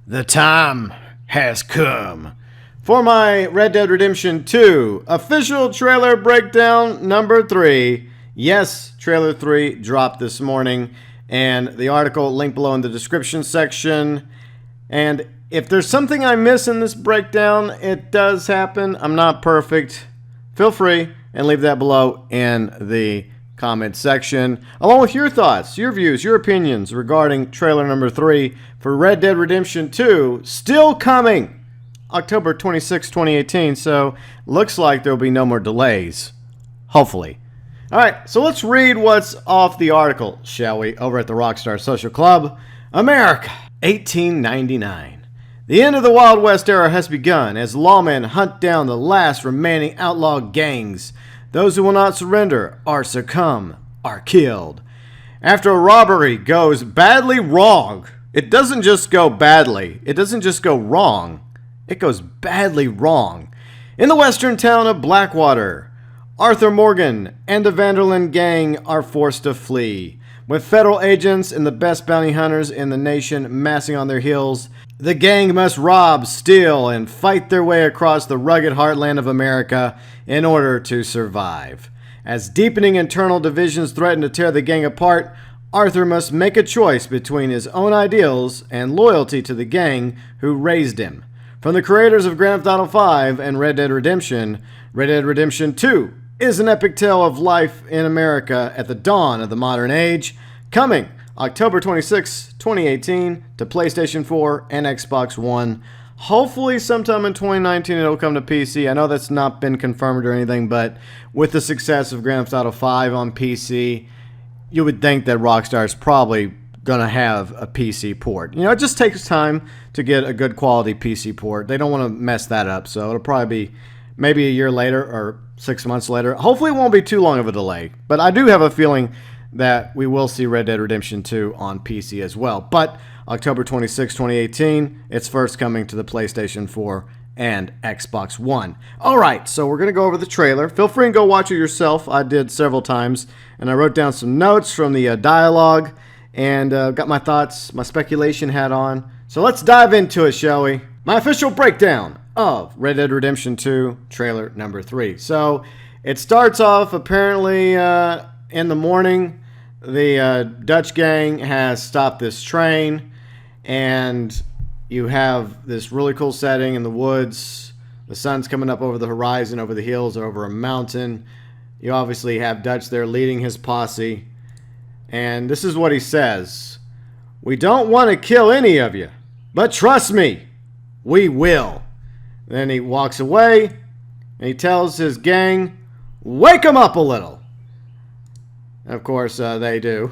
The time has come for my Red Dead Redemption 2 official trailer breakdown number 3. Yes, trailer 3 dropped this morning, and the article linked below in the description section. And if there's something I miss in this breakdown, it does happen. I'm not perfect. Feel free and leave that below in the comment section, along with your thoughts, your views, your opinions regarding trailer number 3 for Red Dead Redemption 2, still coming October 26, 2018, so looks like there'll be no more delays, hopefully. Alright, so let's read what's off the article, shall we, over at the Rockstar Social Club. America, 1899. The end of the Wild West era has begun as lawmen hunt down the last remaining outlaw gangs. Those who will not surrender or succumb are killed. After a robbery goes badly wrong, it doesn't just go badly, it doesn't just go wrong, it goes badly wrong. In the western town of Blackwater, Arthur Morgan and the Vanderlyn gang are forced to flee. With federal agents and the best bounty hunters in the nation massing on their heels, the gang must rob, steal, and fight their way across the rugged heartland of America in order to survive. As deepening internal divisions threaten to tear the gang apart, Arthur must make a choice between his own ideals and loyalty to the gang who raised him. From the creators of Grand Theft Auto 5 and Red Dead Redemption 2 is an epic tale of life in America at the dawn of the modern age, coming October 26, 2018 to PlayStation 4 and Xbox One. Hopefully sometime in 2019 it'll come to PC. I know that's not been confirmed or anything, but with the success of Grand Theft Auto 5 on PC, you would think that Rockstar is probably going to have a PC port. You know, it just takes time to get a good quality PC port. They don't want to mess that up, so it'll probably be maybe a year later or 6 months later. Hopefully it won't be too long of a delay, but I do have a feeling that we will see Red Dead Redemption 2 on PC as well. But October 26, 2018, it's first coming to the PlayStation 4 and Xbox One. Alright, so we're going to go over the trailer. Feel free and go watch it yourself. I did several times, and I wrote down some notes from the dialogue, and got my thoughts, my speculation hat on. So let's dive into it, shall we? My official breakdown of Red Dead Redemption 2 trailer number 3. So it starts off apparently in the morning. The Dutch gang has stopped this train, and you have this really cool setting in the woods. The sun's coming up over the horizon, over the hills, over a mountain. You obviously have Dutch there leading his posse, and this is what he says: "We don't want to kill any of you, but trust me, we will." Then he walks away, and he tells his gang, "Wake 'em up a little." And of course, they do.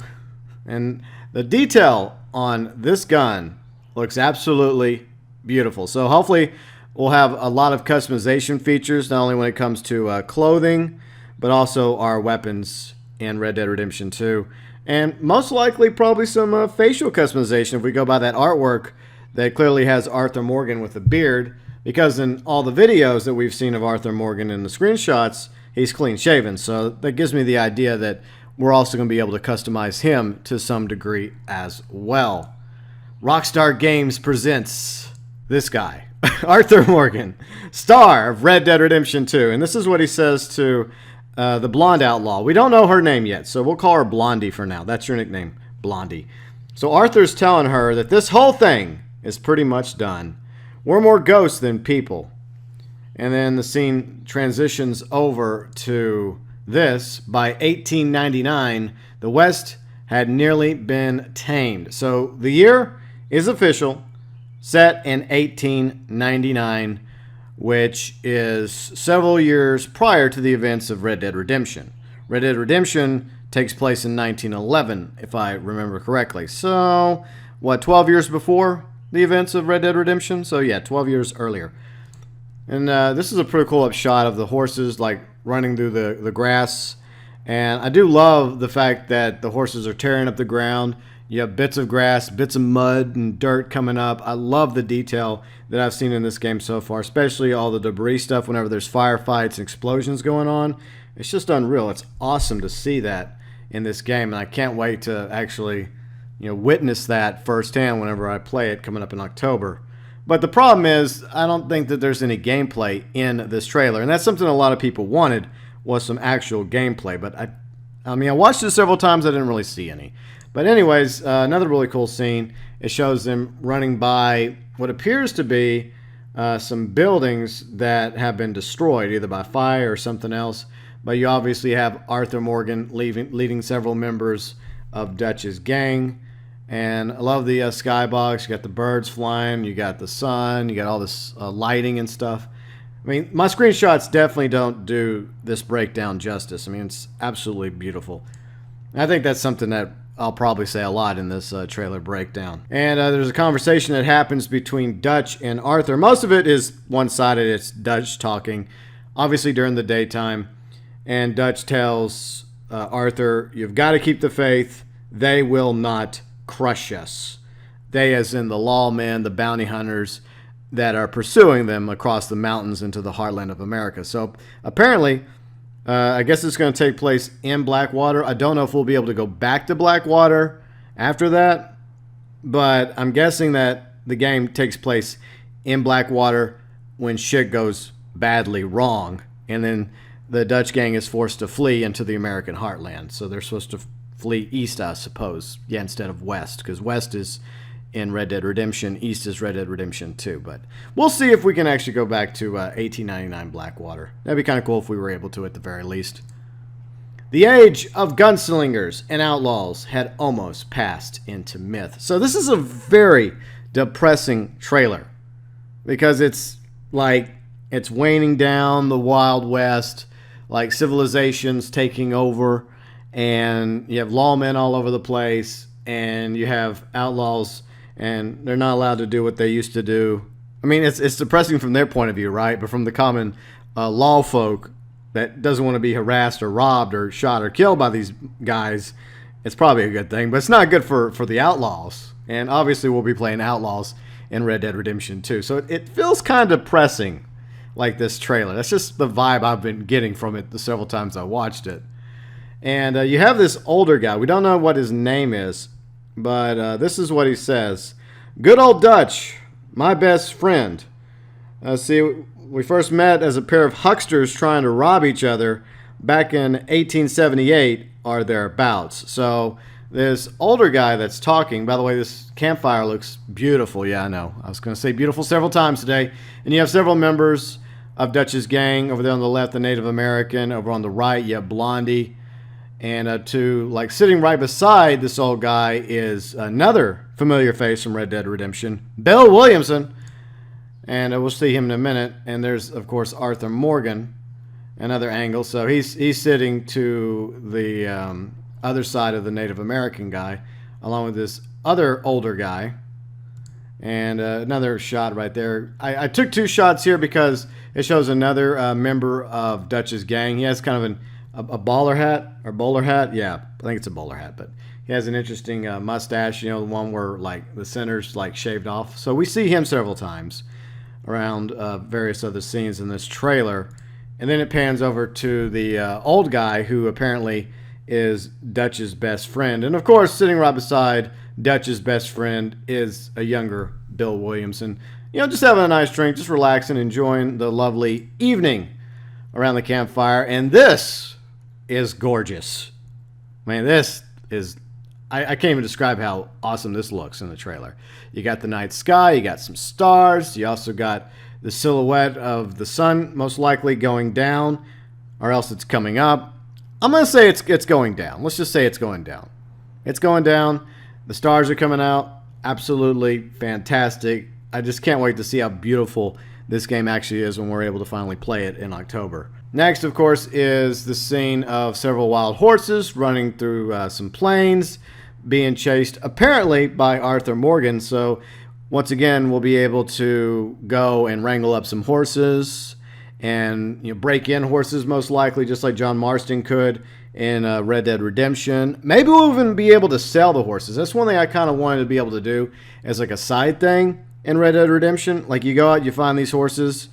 And the detail on this gun looks absolutely beautiful. So hopefully we'll have a lot of customization features, not only when it comes to clothing, but also our weapons in Red Dead Redemption 2. And most likely probably some facial customization if we go by that artwork that clearly has Arthur Morgan with a beard, because in all the videos that we've seen of Arthur Morgan in the screenshots, he's clean shaven. So that gives me the idea that we're also going to be able to customize him to some degree as well. Rockstar Games presents this guy, Arthur Morgan, star of Red Dead Redemption 2. And this is what he says to the blonde outlaw. We don't know her name yet, so we'll call her Blondie for now. That's your nickname, Blondie. So Arthur's telling her that this whole thing is pretty much done. We're more ghosts than people. And then the scene transitions over to this. By 1899, the West had nearly been tamed. So the year is official, set in 1899, which is several years prior to the events of Red Dead Redemption. Red Dead Redemption takes place in 1911, if I remember correctly. So, what, 12 years before the events of Red Dead Redemption? So yeah, 12 years earlier. And this is a pretty cool up shot of the horses like running through the grass. And I do love the fact that the horses are tearing up the ground. You have bits of grass, bits of mud and dirt coming up. I love the detail that I've seen in this game so far, especially all the debris stuff whenever there's firefights and explosions going on. It's just unreal. It's awesome to see that in this game, and I can't wait to actually witness that firsthand whenever I play it coming up in October. But the problem is, I don't think that there's any gameplay in this trailer, and that's something a lot of people wanted, was some actual gameplay. But I watched it several times. I didn't really see any. But anyways, another really cool scene. It shows them running by what appears to be some buildings that have been destroyed, either by fire or something else. But you obviously have Arthur Morgan leading several members of Dutch's gang. And I love the skybox. You got the birds flying. You got the sun. You got all this lighting and stuff. I mean, my screenshots definitely don't do this breakdown justice. I mean, it's absolutely beautiful. I think that's something that I'll probably say a lot in this trailer breakdown. And there's a conversation that happens between Dutch and Arthur. Most of it is one-sided. It's Dutch talking, obviously during the daytime. And Dutch tells Arthur, you've got to keep the faith. They will not crush us. They as in the lawmen, the bounty hunters that are pursuing them across the mountains into the heartland of America. So apparently, I guess it's going to take place in Blackwater. I don't know if we'll be able to go back to Blackwater after that, but I'm guessing that the game takes place in Blackwater when shit goes badly wrong, and then the Dutch gang is forced to flee into the American heartland. So they're supposed to flee east, I suppose, instead of west, because west is in Red Dead Redemption, east is Red Dead Redemption 2. But we'll see if we can actually go back to 1899 Blackwater. That'd be kind of cool if we were able to at the very least. The age of gunslingers and outlaws had almost passed into myth. So this is a very depressing trailer, because it's like it's waning down, the Wild West, like civilization's taking over, and you have lawmen all over the place, and you have outlaws, and they're not allowed to do what they used to do. I mean, it's depressing from their point of view, right? But from the common law folk that doesn't want to be harassed or robbed or shot or killed by these guys, it's probably a good thing. But it's not good for the outlaws. And obviously we'll be playing outlaws in Red Dead Redemption 2. So it feels kind of depressing, like this trailer. That's just the vibe I've been getting from it the several times I watched it. And you have this older guy. We don't know what his name is, but this is what he says. Good old Dutch, my best friend. See, we first met as a pair of hucksters trying to rob each other back in 1878 or thereabouts. So this older guy that's talking, by the way, this campfire looks beautiful. Yeah, I know. I was going to say beautiful several times today. And you have several members of Dutch's gang. Over there on the left, the Native American. Over on the right, you have Blondie. And sitting right beside this old guy is another familiar face from Red Dead Redemption, Bill Williamson. And we'll see him in a minute. And there's, of course, Arthur Morgan, another angle. So he's sitting to the other side of the Native American guy, along with this other older guy. And another shot right there. I took two shots here because it shows another member of Dutch's gang. He has kind of a bowler hat, or bowler hat. Yeah, I think it's a bowler hat, but he has an interesting mustache, the one where like the center's like shaved off. So we see him several times around various other scenes in this trailer. And then it pans over to the old guy who apparently is Dutch's best friend. And of course, sitting right beside Dutch's best friend is a younger Bill Williamson. Just having a nice drink, just relaxing, enjoying the lovely evening around the campfire. And this is gorgeous. Man, this is... I can't even describe how awesome this looks in the trailer. You got the night sky, you got some stars, you also got the silhouette of the sun most likely going down, or else it's coming up. I'm going to say it's going down. Let's just say it's going down. It's going down. The stars are coming out. Absolutely fantastic. I just can't wait to see how beautiful this game actually is when we're able to finally play it in October. Next, of course, is the scene of several wild horses running through some plains, being chased apparently by Arthur Morgan. So once again, we'll be able to go and wrangle up some horses and break in horses, most likely, just like John Marston could in Red Dead Redemption. Maybe we'll even be able to sell the horses. That's one thing I kind of wanted to be able to do as like a side thing in Red Dead Redemption. Like you go out, you find these horses,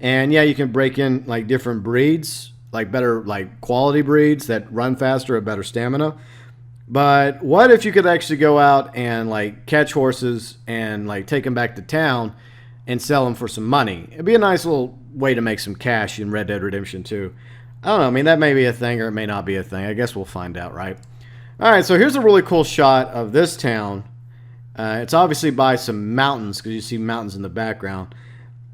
and yeah, you can break in like different breeds, like better like quality breeds that run faster or better stamina. But what if you could actually go out and like catch horses and like take them back to town and sell them for some money? It'd be a nice little way to make some cash in Red Dead Redemption 2. I don't know. I mean, that may be a thing or it may not be a thing. I guess we'll find out, right? All right, so here's a really cool shot of this town. It's obviously by some mountains because you see mountains in the background.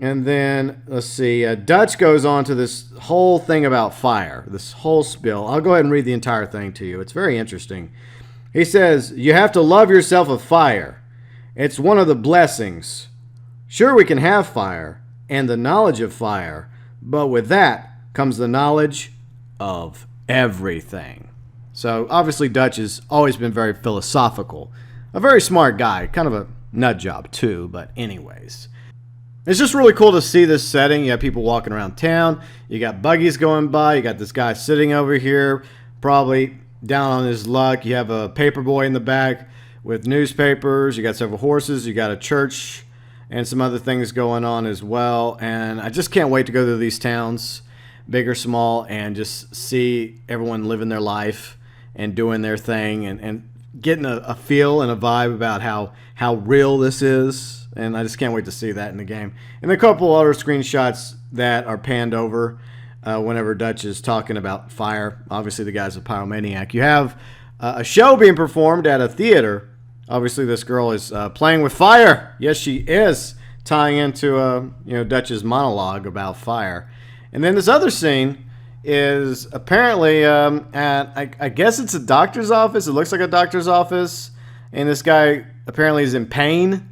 And then, let's see, Dutch goes on to this whole thing about fire, this whole spiel. I'll go ahead and read the entire thing to you. It's very interesting. He says, "You have to love yourself a fire. It's one of the blessings. Sure, we can have fire and the knowledge of fire, but with that comes the knowledge of everything." So, obviously, Dutch has always been very philosophical. A very smart guy. Kind of a nut job, too, but anyways. It's just really cool to see this setting. You have people walking around town. You got buggies going by. You got this guy sitting over here, probably down on his luck. You have a paper boy in the back with newspapers. You got several horses. You got a church and some other things going on as well. And I just can't wait to go to these towns, big or small, and just see everyone living their life and doing their thing and getting a feel and a vibe about how real this is. And I just can't wait to see that in the game. And a couple other screenshots that are panned over whenever Dutch is talking about fire. Obviously, the guy's a pyromaniac. You have a show being performed at a theater. Obviously, this girl is playing with fire. Yes, she is, tying into Dutch's monologue about fire. And then this other scene is apparently at, I guess it's a doctor's office. It looks like a doctor's office. And this guy apparently is in pain.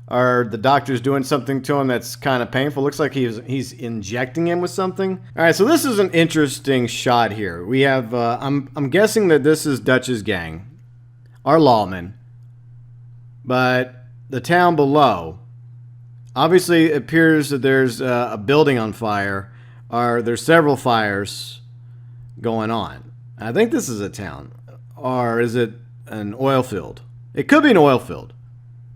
Or the doctor's doing something to him that's kind of painful. Looks like he's injecting him with something. All right, so this is an interesting shot here. We have, I'm guessing that this is Dutch's gang, our lawmen. But the town below, obviously it appears that there's a building on fire, or there's several fires going on. I think this is a town, or is it an oil field? It could be an oil field.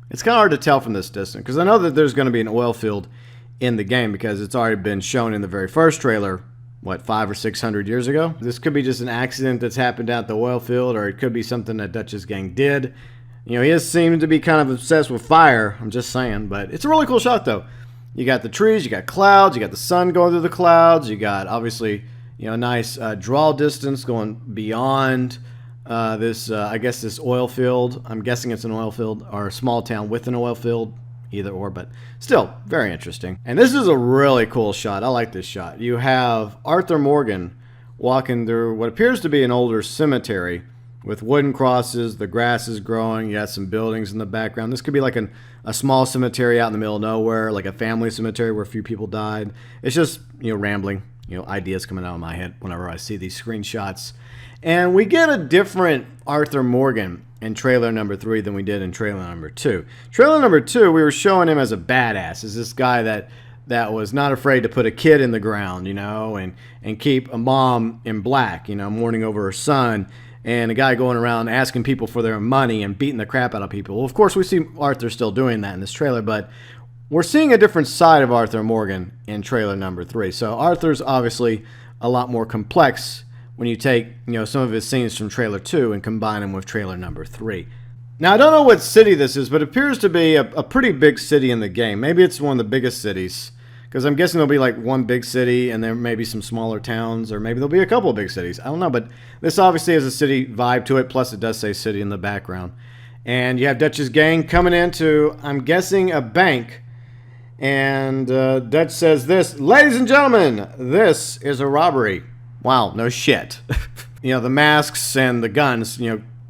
It's kind of hard to tell from this distance because I know that there's going to be an oil field in the game because it's already been shown in the very first trailer, what, 500 or 600 years ago? This could be just an accident that's happened at the oil field, or it could be something that Dutch's gang did. You know, he has seemed to be kind of obsessed with fire, I'm just saying, but it's a really cool shot though. You got the trees, you got clouds, you got the sun going through the clouds, you got obviously, a nice draw distance going beyond I guess this oil field. I'm guessing it's an oil field or a small town with an oil field, either or, but still very interesting. And this is a really cool shot. I like this shot. You have Arthur Morgan walking through what appears to be an older cemetery with wooden crosses. The grass is growing. You got some buildings in the background. This could be like a small cemetery out in the middle of nowhere, like a family cemetery where a few people died. It's just, rambling, ideas coming out of my head whenever I see these screenshots. And we get a different Arthur Morgan in trailer number 3 than we did in trailer number 2. Trailer number 2, we were showing him as a badass, as this guy that was not afraid to put a kid in the ground, and keep a mom in black, mourning over her son, and a guy going around asking people for their money and beating the crap out of people. Well, of course, we see Arthur still doing that in this trailer, but we're seeing a different side of Arthur Morgan in trailer number 3. So Arthur's obviously a lot more complex when you take, some of his scenes from trailer 2 and combine them with trailer number 3. Now, I don't know what city this is, but it appears to be a pretty big city in the game. Maybe it's one of the biggest cities, because I'm guessing there'll be like one big city and there may be some smaller towns, or maybe there'll be a couple of big cities. I don't know, but this obviously has a city vibe to it, plus it does say city in the background. And you have Dutch's gang coming into, I'm guessing, a bank. And Dutch says this: "Ladies and gentlemen, this is a robbery." Wow, no shit. The masks and the guns,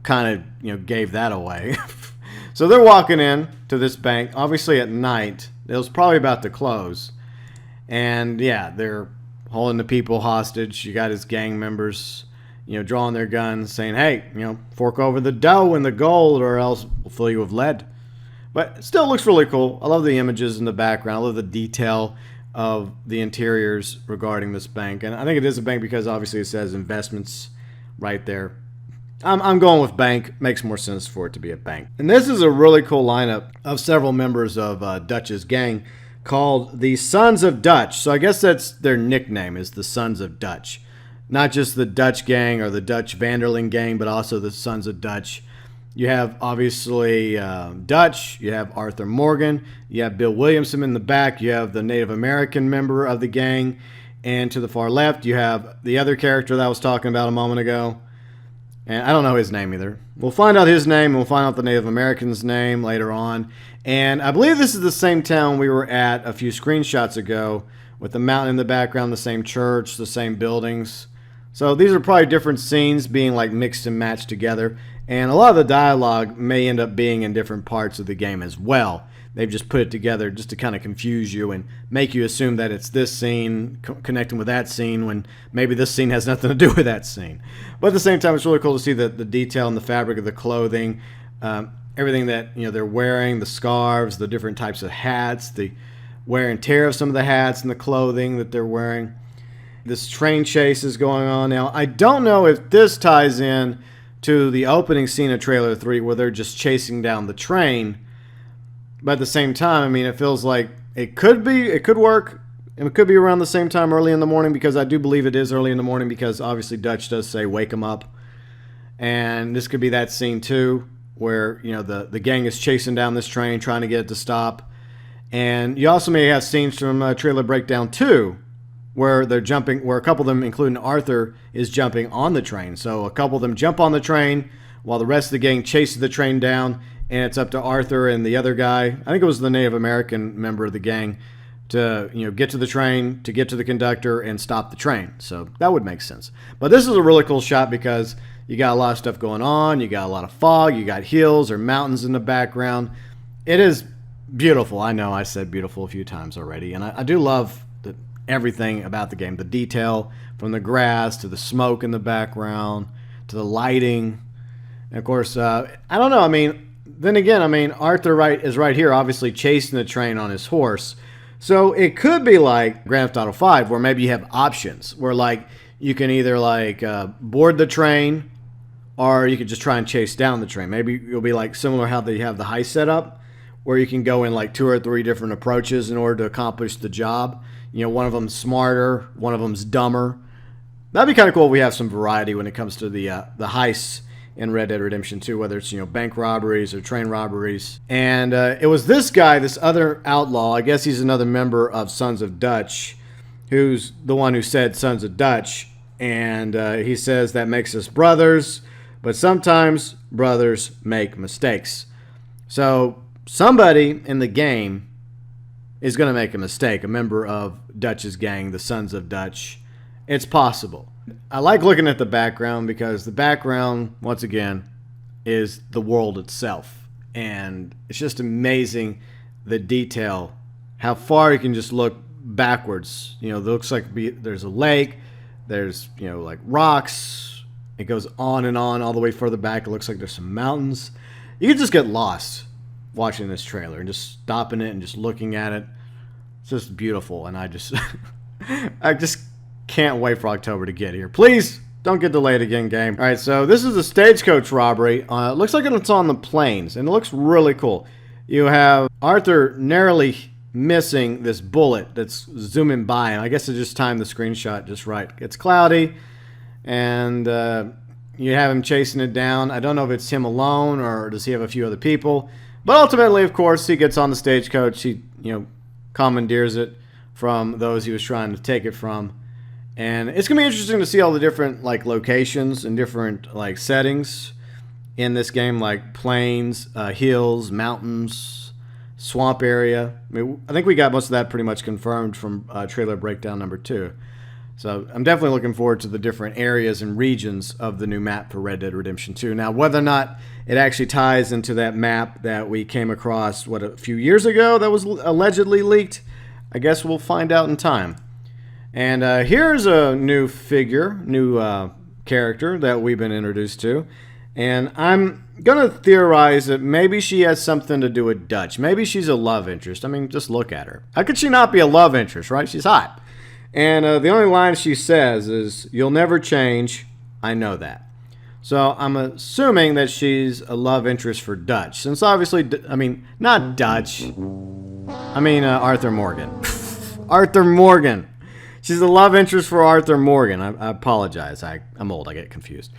kind of, gave that away. So they're walking in to this bank, obviously at night. It was probably about to close. And yeah, they're holding the people hostage. You got his gang members, drawing their guns, saying, "Hey, fork over the dough and the gold, or else we'll fill you with lead." But it still looks really cool. I love the images in the background. I love the detail of the interiors regarding this bank. And I think it is a bank because obviously it says investments right there. I'm going with bank. Makes more sense for it to be a bank. And this is a really cool lineup of several members of Dutch's gang called the Sons of Dutch. So I guess that's their nickname, is the Sons of Dutch. not just the Dutch gang or the Dutch Vanderling gang, but also the Sons of Dutch. You have, obviously, Dutch. You have Arthur Morgan. You have Bill Williamson in the back. You have the Native American member of the gang. And to the far left, you have the other character that I was talking about a moment ago. And I don't know his name either. We'll find out his name, and we'll find out the Native American's name later on. And I believe this is the same town we were at a few screenshots ago, with the mountain in the background, the same church, the same buildings. So these are probably different scenes being like mixed and matched together. And a lot of the dialogue may end up being in different parts of the game as well. They've just put it together just to kind of confuse you and make you assume that it's this scene connecting with that scene when maybe this scene has nothing to do with that scene. But at the same time, it's really cool to see the detail and the fabric of the clothing, everything that they're wearing, the scarves, the different types of hats, the wear and tear of some of the hats and the clothing that they're wearing. This train chase is going on now. I don't know if this ties in to the opening scene of Trailer 3 where they're just chasing down the train. But at the same time, I mean, it feels like it could work. And it could be around the same time early in the morning, because I do believe it is early in the morning, because obviously Dutch does say, wake them up. And this could be that scene too, where, the gang is chasing down this train, trying to get it to stop. And you also may have scenes from Trailer Breakdown 2, where they're jumping, where a couple of them, including Arthur, is jumping on the train. So a couple of them jump on the train while the rest of the gang chases the train down, and it's up to Arthur and the other guy, I think it was the Native American member of the gang, to get to the train, to get to the conductor and stop the train. So that would make sense. But this is a really cool shot because you got a lot of stuff going on. You got a lot of fog. You got hills or mountains in the background. It is beautiful. I know I said beautiful a few times already, and I do love everything about the game. The detail, from the grass to the smoke in the background to the lighting. And of course, I don't know. I mean, then again, Arthur is right here, obviously chasing the train on his horse. So it could be like Grand Theft Auto 5, where maybe you have options, where like you can either like board the train, or you could just try and chase down the train. Maybe it'll be like similar how they have the heist set up, where you can go in like 2 or 3 different approaches in order to accomplish the job. One of them's smarter, one of them's dumber. That'd be kind of cool if we have some variety when it comes to the heists in Red Dead Redemption 2, whether it's bank robberies or train robberies. And it was this guy, this other outlaw, I guess he's another member of Sons of Dutch, who's the one who said Sons of Dutch. And he says that makes us brothers, but sometimes brothers make mistakes. So somebody in the game is going to make a mistake, a member of Dutch's gang, the Sons of Dutch. It's possible. I like looking at the background because the background, once again, is the world itself. And it's just amazing, the detail, how far you can just look backwards. It looks like there's a lake, there's, like rocks. It goes on and on all the way further back. It looks like there's some mountains. You can just get lost watching this trailer and just stopping it and just looking at it. It's just beautiful. And I just can't wait for October to get here. Please don't get delayed again, game. All right, so this is a stagecoach robbery. It looks like it's on the plains, and it looks really cool. You have Arthur narrowly missing this bullet that's zooming by, and I guess I just timed the screenshot just right. It's cloudy, and you have him chasing it down. I don't know if it's him alone or does he have a few other people, but ultimately, of course, he gets on the stagecoach. He, commandeers it from those he was trying to take it from. And it's going to be interesting to see all the different locations and different settings in this game, like plains, hills, mountains, swamp area. I think we got most of that pretty much confirmed from Trailer Breakdown number 2. So I'm definitely looking forward to the different areas and regions of the new map for Red Dead Redemption 2. Now, whether or not it actually ties into that map that we came across, a few years ago that was allegedly leaked, I guess we'll find out in time. And here's a new figure, new character that we've been introduced to. And I'm going to theorize that maybe she has something to do with Dutch. Maybe she's a love interest. Just look at her. How could she not be a love interest, right? She's hot. And the only line she says is, "You'll never change, I know that." So I'm assuming that she's a love interest for Dutch. Since obviously, not Dutch. Arthur Morgan. Arthur Morgan. She's a love interest for Arthur Morgan. I apologize. I'm old. I get confused.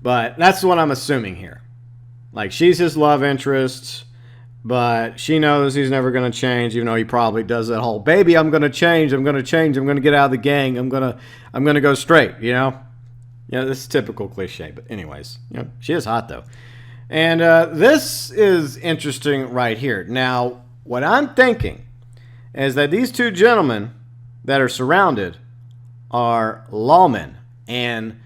But that's what I'm assuming here. Like, she's his love interest, but she knows he's never going to change, even though he probably does that whole, baby, I'm going to change. I'm going to change. I'm going to get out of the gang. I'm going to go straight, you know? Yeah, this is typical cliche. But anyways, you know, she is hot, though. And this is interesting right here. Now, what I'm thinking is that these two gentlemen that are surrounded are lawmen, and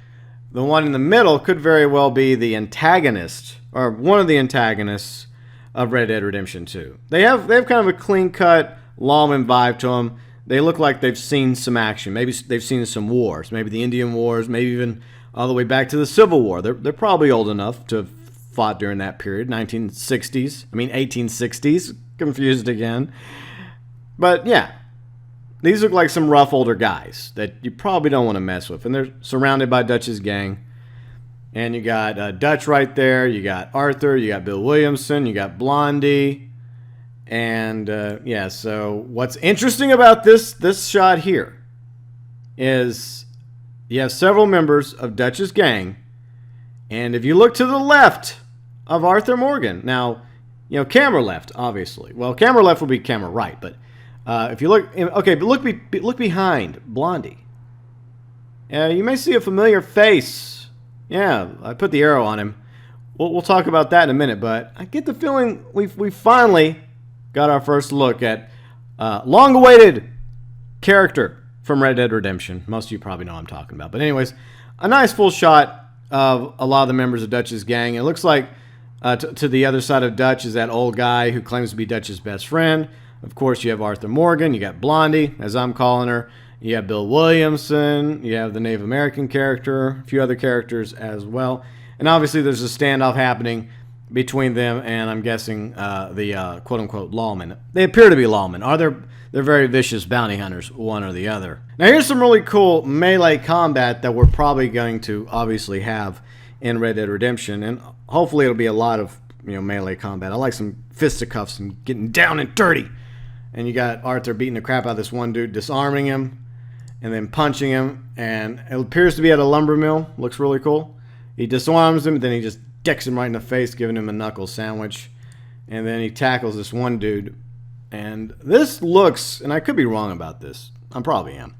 the one in the middle could very well be the antagonist, or one of the antagonists of Red Dead Redemption 2. They have kind of a clean-cut lawman vibe to them. They look like they've seen some action. Maybe they've seen some wars, maybe the Indian Wars, maybe even all the way back to the Civil War. They're probably old enough to have fought during that period, 1860s. Confused again. But yeah, these look like some rough older guys that you probably don't want to mess with. And they're surrounded by Dutch's gang. And you got Dutch right there. You got Arthur. You got Bill Williamson. You got Blondie. And yeah, so what's interesting about this shot here is you have several members of Dutch's gang. And if you look to the left of Arthur Morgan, now, you know, camera left, obviously. Well, camera left will be camera right, but if you look, okay, but look behind Blondie. You may see a familiar face. Yeah, I put the arrow on him. We'll talk about that in a minute, but I get the feeling we finally got our first look at long-awaited character from Red Dead Redemption. Most of you probably know what I'm talking about. But anyways, a nice full shot of a lot of the members of Dutch's gang. It looks like to the other side of Dutch is that old guy who claims to be Dutch's best friend. Of course, you have Arthur Morgan. You got Blondie, as I'm calling her. You have Bill Williamson. You have the Native American character. A few other characters as well. And obviously, there's a standoff happening between them and, I'm guessing, the quote-unquote lawmen. They appear to be lawmen. They're very vicious bounty hunters, one or the other. Now, here's some really cool melee combat that we're probably going to obviously have in Red Dead Redemption, and hopefully it'll be a lot of, you know, melee combat. I like some fisticuffs and getting down and dirty. And you got Arthur beating the crap out of this one dude, disarming him, and then punching him. And it appears to be at a lumber mill. Looks really cool. He disarms him, then he just decks him right in the face, giving him a knuckle sandwich. And then he tackles this one dude. And this looks, and I could be wrong about this, I probably am.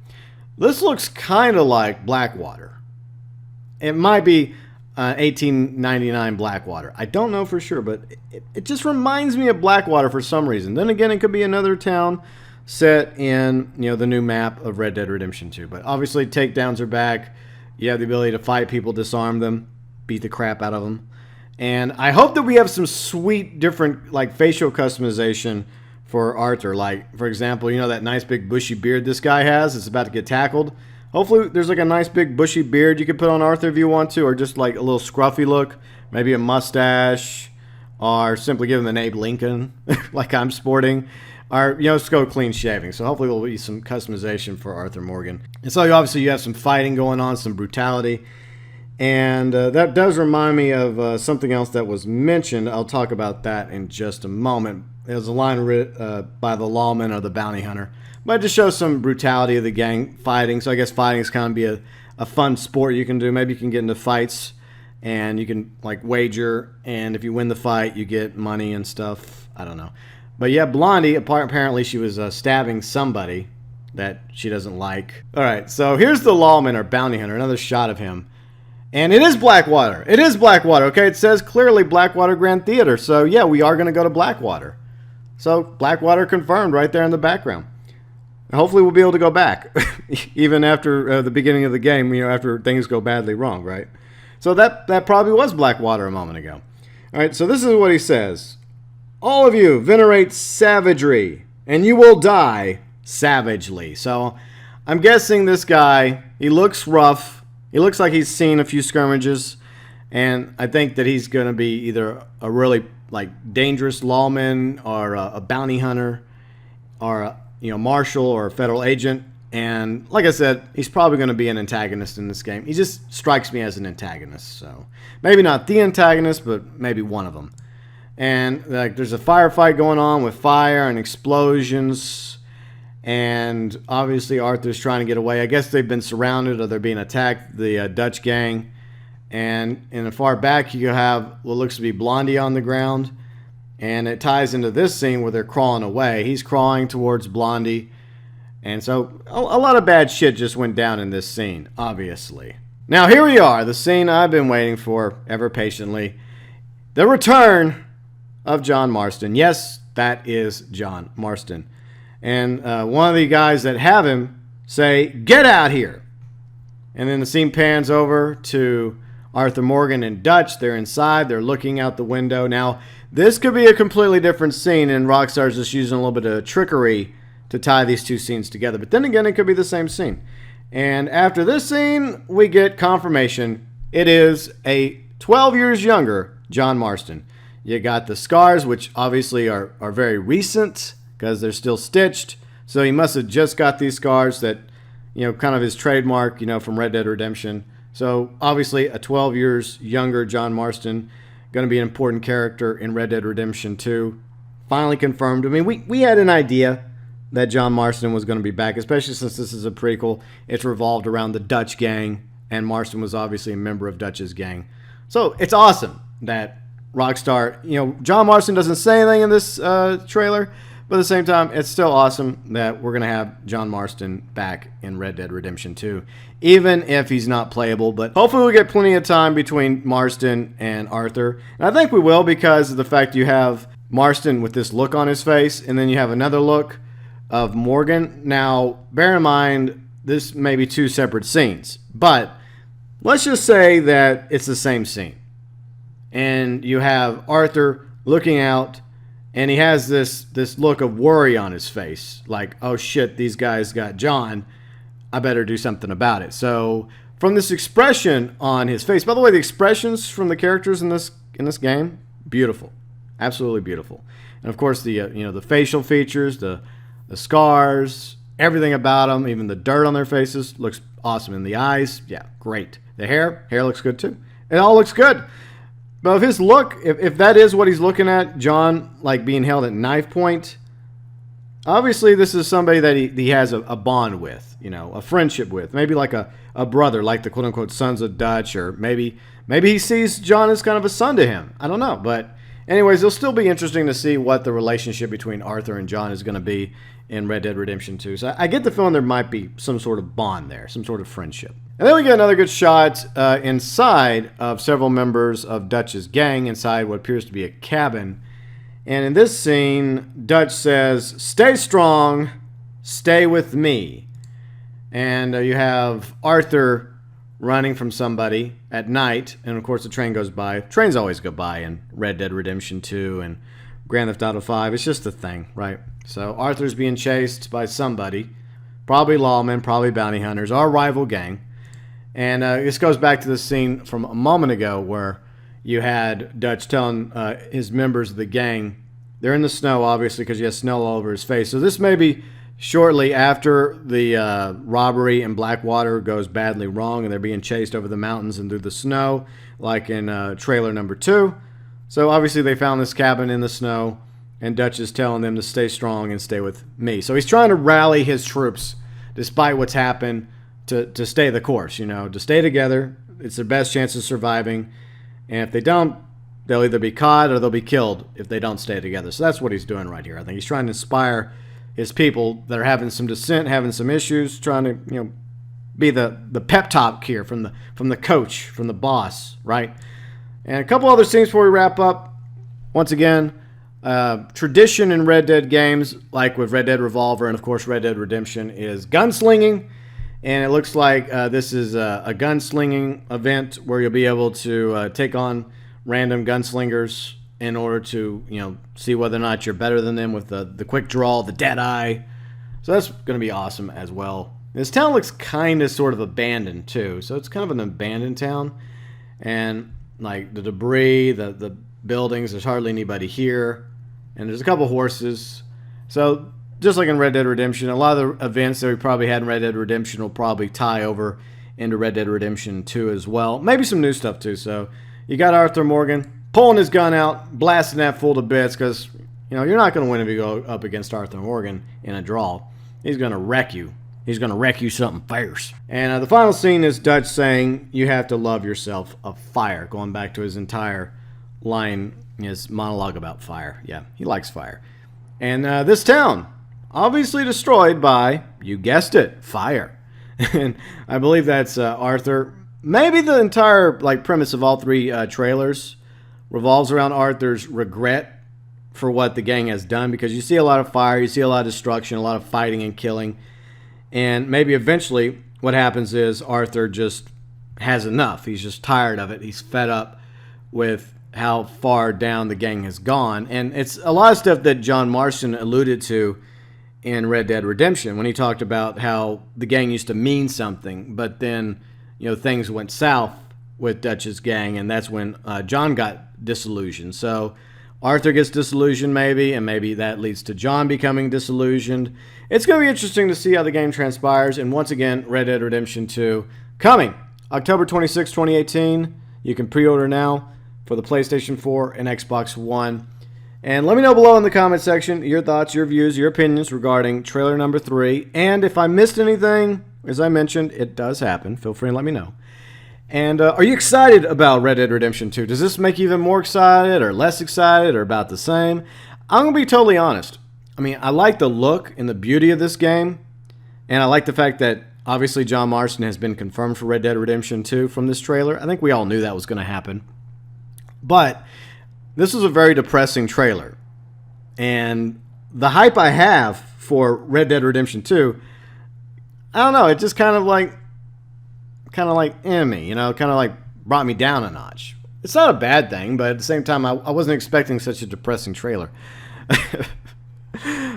This looks kind of like Blackwater. It might be 1899 Blackwater. I don't know for sure, but it just reminds me of Blackwater for some reason. Then again, it could be another town set in, you know, the new map of Red Dead Redemption 2. But obviously, takedowns are back. You have the ability to fight people, disarm them, beat the crap out of them. And I hope that we have some sweet, different, like, facial customization for Arthur. Like, for example, you know that nice big bushy beard this guy has? It's about to get tackled. Hopefully there's like a nice big bushy beard you could put on Arthur if you want to, or just like a little scruffy look, maybe a mustache, or simply give him an Abe Lincoln like I'm sporting, or, you know, just go clean shaving. So hopefully there'll be some customization for Arthur Morgan. And so obviously you have some fighting going on, some brutality, and that does remind me of something else that was mentioned. I'll talk about that in just a moment. There's a line by the lawman or the bounty hunter. But it just shows some brutality of the gang fighting. So I guess fighting is kind of be a fun sport you can do. Maybe you can get into fights and you can like wager. And if you win the fight, you get money and stuff. I don't know. But yeah, Blondie, apparently she was stabbing somebody that she doesn't like. All right, so here's the lawman or bounty hunter. Another shot of him. And it is Blackwater. It is Blackwater, okay? It says clearly Blackwater Grand Theater. So yeah, we are going to go to Blackwater. So Blackwater confirmed right there in the background. Hopefully we'll be able to go back, even after the beginning of the game, you know, after things go badly wrong, right? So that probably was Blackwater a moment ago. All right, so this is what he says. All of you venerate savagery, and you will die savagely. So I'm guessing this guy, he looks rough. He looks like he's seen a few skirmishes, and I think that he's going to be either a really like dangerous lawman or a bounty hunter or a, you know, marshal or a federal agent. And like I said, he's probably going to be an antagonist in this game. He just strikes me as an antagonist. So maybe not the antagonist, but maybe one of them. And like there's a firefight going on with fire and explosions. And obviously Arthur's trying to get away. I guess they've been surrounded or they're being attacked, the Dutch gang. And in the far back, you have what looks to be Blondie on the ground. And it ties into this scene where they're crawling away. He's crawling towards Blondie. And so a lot of bad shit just went down in this scene, obviously. Now here we are, the scene I've been waiting for ever patiently. The return of John Marston. Yes, that is John Marston. And one of the guys that have him say, "Get out here." And then the scene pans over to Arthur Morgan and Dutch. They're inside. They're looking out the window. Now, this could be a completely different scene, and Rockstar's just using a little bit of trickery to tie these two scenes together. But then again, it could be the same scene. And after this scene, we get confirmation. It is a 12 years younger John Marston. You got the scars, which obviously are very recent because they're still stitched. So he must have just got these scars that, kind of his trademark, from Red Dead Redemption. So obviously a 12 years younger John Marston, going to be an important character in Red Dead Redemption 2. Finally confirmed. I mean, we had an idea that John Marston was going to be back, especially since this is a prequel. It's revolved around the Dutch gang, and Marston was obviously a member of Dutch's gang. So it's awesome that Rockstar, John Marston doesn't say anything in this trailer, but at the same time, it's still awesome that we're going to have John Marston back in Red Dead Redemption 2, even if he's not playable. But hopefully we'll get plenty of time between Marston and Arthur. And I think we will because of the fact you have Marston with this look on his face, and then you have another look of Morgan. Now, bear in mind, this may be two separate scenes, but let's just say that it's the same scene. And you have Arthur looking out, and he has this look of worry on his face. Like, oh shit, these guys got John. I better do something about it. So, from this expression on his face, by the way, the expressions from the characters in this game, beautiful. Absolutely beautiful. And of course, the facial features, the scars, everything about them, even the dirt on their faces looks awesome. And the eyes, yeah, great. The hair looks good too. It all looks good. But if his look, if that is what he's looking at, John, like being held at knife point, obviously this is somebody that he has a bond with, a friendship with. Maybe like a brother, like the quote-unquote Sons of Dutch, or maybe he sees John as kind of a son to him. I don't know, but anyways, it'll still be interesting to see what the relationship between Arthur and John is going to be in Red Dead Redemption 2. So I get the feeling there might be some sort of bond there, some sort of friendship. And then we get another good shot inside of several members of Dutch's gang inside what appears to be a cabin. And in this scene, Dutch says, "Stay strong, stay with me." And you have Arthur running from somebody at night, and of course the train goes by. Trains always go by in Red Dead Redemption 2 and Grand Theft Auto 5. It's just a thing, right? So Arthur's being chased by somebody, probably lawmen, probably bounty hunters, our rival gang. And this goes back to the scene from a moment ago where you had Dutch telling his members of the gang, they're in the snow, obviously, because he has snow all over his face. So this may be shortly after the robbery in Blackwater goes badly wrong and they're being chased over the mountains and through the snow, like in trailer number 2. So obviously they found this cabin in the snow, and Dutch is telling them to stay strong and stay with me. So he's trying to rally his troops, despite what's happened, to stay the course, to stay together. It's their best chance of surviving. And if they don't, they'll either be caught or they'll be killed if they don't stay together. So that's what he's doing right here. I think he's trying to inspire his people that are having some dissent, having some issues, trying to, be the pep talk here from the coach, from the boss, right? And a couple other things before we wrap up. Once again, tradition in Red Dead games, like with Red Dead Revolver and of course Red Dead Redemption, is gunslinging. And it looks like this is a gunslinging event where you'll be able to take on random gunslingers in order to, see whether or not you're better than them with the quick draw, the dead eye. So that's going to be awesome as well. This town looks kind of sort of abandoned too. So it's kind of an abandoned town. And like the debris, the buildings, there's hardly anybody here. And there's a couple horses. So just like in Red Dead Redemption, a lot of the events that we probably had in Red Dead Redemption will probably tie over into Red Dead Redemption 2 as well. Maybe some new stuff too. So you got Arthur Morgan pulling his gun out, blasting that fool to bits because, you're not going to win if you go up against Arthur Morgan in a draw. He's going to wreck you. He's going to wreck you something fierce. And the final scene is Dutch saying, you have to love yourself a fire. Going back to his entire line, his monologue about fire. Yeah, he likes fire. And this town, obviously destroyed by, you guessed it, fire. And I believe that's Arthur. Maybe the entire premise of all three trailers revolves around Arthur's regret for what the gang has done, because you see a lot of fire, you see a lot of destruction, a lot of fighting and killing, and maybe eventually what happens is Arthur just has enough. He's just tired of it. He's fed up with how far down the gang has gone, and it's a lot of stuff that John Marston alluded to in Red Dead Redemption when he talked about how the gang used to mean something, but then things went south with Dutch's gang, and that's when John got disillusioned. So Arthur gets disillusioned maybe, and maybe that leads to John becoming disillusioned. It's going to be interesting to see how the game transpires. And once again, Red Dead Redemption 2 coming October 26, 2018. You can pre-order now for the PlayStation 4 and Xbox One. And let me know below in the comment section your thoughts, your views, your opinions regarding trailer number 3. And if I missed anything, as I mentioned, it does happen. Feel free and let me know. And are you excited about Red Dead Redemption 2? Does this make you even more excited or less excited or about the same? I'm going to be totally honest. I mean, I like the look and the beauty of this game. And I like the fact that, obviously, John Marston has been confirmed for Red Dead Redemption 2 from this trailer. I think we all knew that was going to happen. But this is a very depressing trailer. And the hype I have for Red Dead Redemption 2, I don't know, it just kind of me, kind of brought me down a notch. It's not a bad thing, but at the same time, I wasn't expecting such a depressing trailer.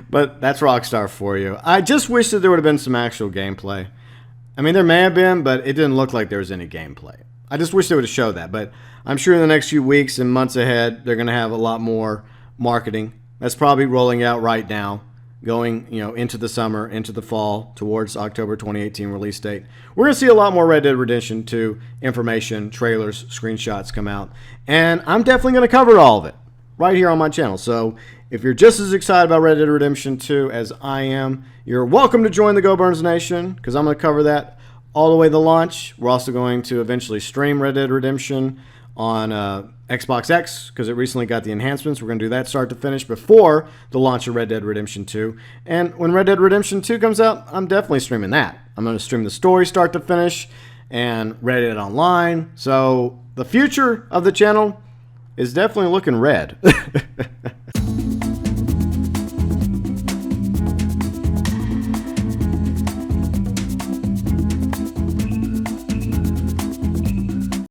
But that's Rockstar for you. I just wish that there would have been some actual gameplay. I mean, there may have been, but it didn't look like there was any gameplay. I just wish they would have showed that, but I'm sure in the next few weeks and months ahead, they're going to have a lot more marketing. That's probably rolling out right now, going into the summer, into the fall, towards October 2018 release date. We're going to see a lot more Red Dead Redemption 2 information, trailers, screenshots come out, and I'm definitely going to cover all of it right here on my channel. So if you're just as excited about Red Dead Redemption 2 as I am, you're welcome to join the GeauxBurns Nation, because I'm going to cover that all the way to launch. We're also going to eventually stream Red Dead Redemption on Xbox X, because it recently got the enhancements. We're going to do that start to finish before the launch of Red Dead Redemption 2. And when Red Dead Redemption 2 comes out, I'm definitely streaming that. I'm going to stream the story start to finish and Red Dead Online. So the future of the channel is definitely looking red.